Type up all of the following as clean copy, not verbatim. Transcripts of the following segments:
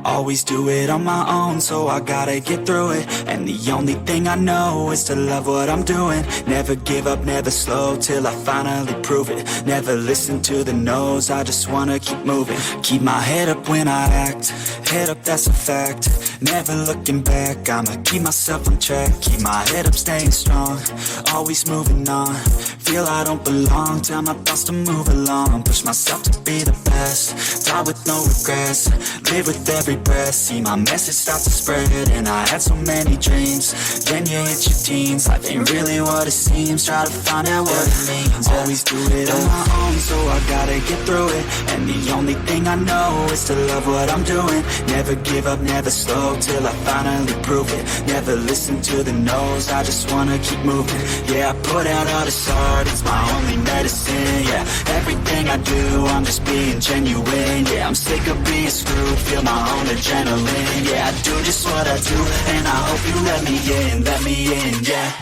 Always do it on my own, so I gotta get through it. And the only thing I know is to love what I'm doing. Never give up, never slow, till I finally prove it. Never listen to the no's, I just wanna keep moving. Keep my head up when I act, head up, that's a fact. Never looking back, I'ma keep myself on track. Keep my head up, staying strong, always moving on. Feel I don't belong, tell my thoughts to move along. Push myself to be the best, die with no regrets. Live with every breath, see my message start to spread. And I had so many dreams, then you hit your teens. Life ain't really what it seems, try to find out what it means. Always do it on my own, so I gotta get through it. And the only thing I know is to love what I'm doing. Never give up, never slow, till I finally prove it. Never listen to the no's, I just wanna keep moving. Yeah, I put out all this art, it's my only medicine. Yeah, everything I do, I'm just being genuine. Yeah, I'm sick of being screwed, feel my own adrenaline. Yeah, I do just what I do, and I hope you let me in, yeah.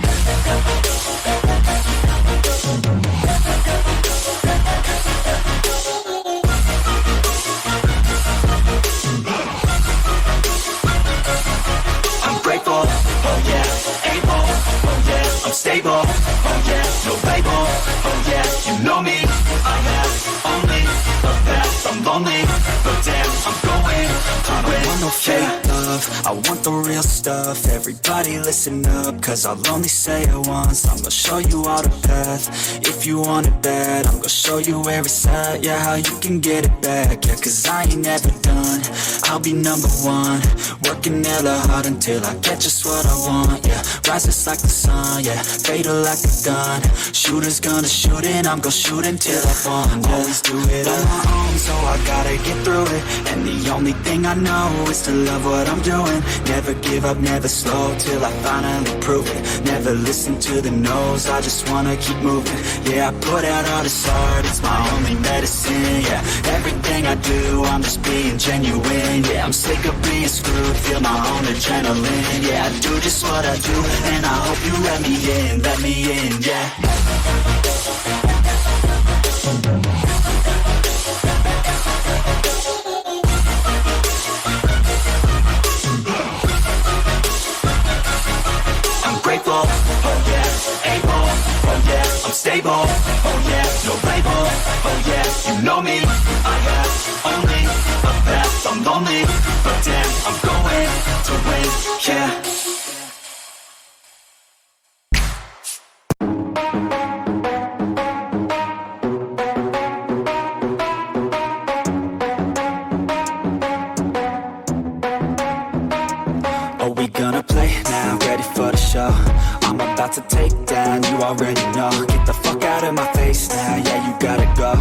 I'm grateful, oh yeah, able, oh yeah, I'm stable, oh yeah, no label, oh yeah, you know me, I have only a path, I'm lonely, but damn, I'm going to win. I want no fake love, I want the real stuff. Everybody listen up, cause I'll only say it once. I'm gonna show you all the path, if you want it bad. I'm gonna show you where it's at, yeah, how you can get it back. Yeah, cause I ain't never done, I'll be number one. Working hella hard until I get just what I want, yeah. Rises like the sun, yeah, fatal like a gun. Shooter's gonna shoot and I'm gonna shoot until I fall, yeah. Always do it on my own, so I gotta get through it. And the only thing I know is to love what I'm doing. Never give up, never slow, till I finally prove it. Never listen to the no's, I just wanna keep moving. Yeah, I put out all this art, it's my only medicine. Yeah, everything I do, I'm just being genuine. Yeah, I'm sick of being screwed, feel my own adrenaline. Yeah, I do just what I do, and I hope you let me in, yeah. Grateful, oh yeah, able, oh yeah, I'm stable, oh yeah, no label, oh yeah, you know me, I have only a path, I'm lonely, but damn, I'm going to win, yeah. Are we gonna play now? Ready for the show? I'm about to take down, you already know. Get the fuck out of my face now, yeah, you gotta go.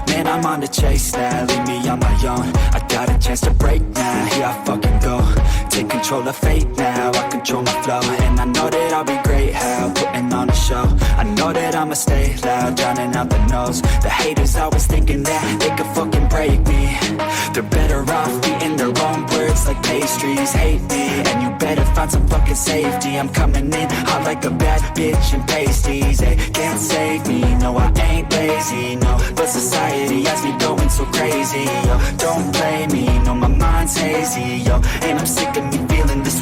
Man, I'm on the chase now, leave me on my own. I got a chance to break now, here I fucking go. Take control of fate now, I control my flow. And I know that I'll be great, how putting on a show. I know that I'ma stay loud, drowning out the noise. The haters always thinking that they could fucking break me. They're better off eating their own words like pastries. Hate me, and you better find some fucking safety. I'm coming in hot like a bad bitch in pasties. They can't save me, no I ain't lazy, no. But society has me going so crazy, yo. Don't blame me, no my mind's hazy, yo. And I'm sick of me feeling this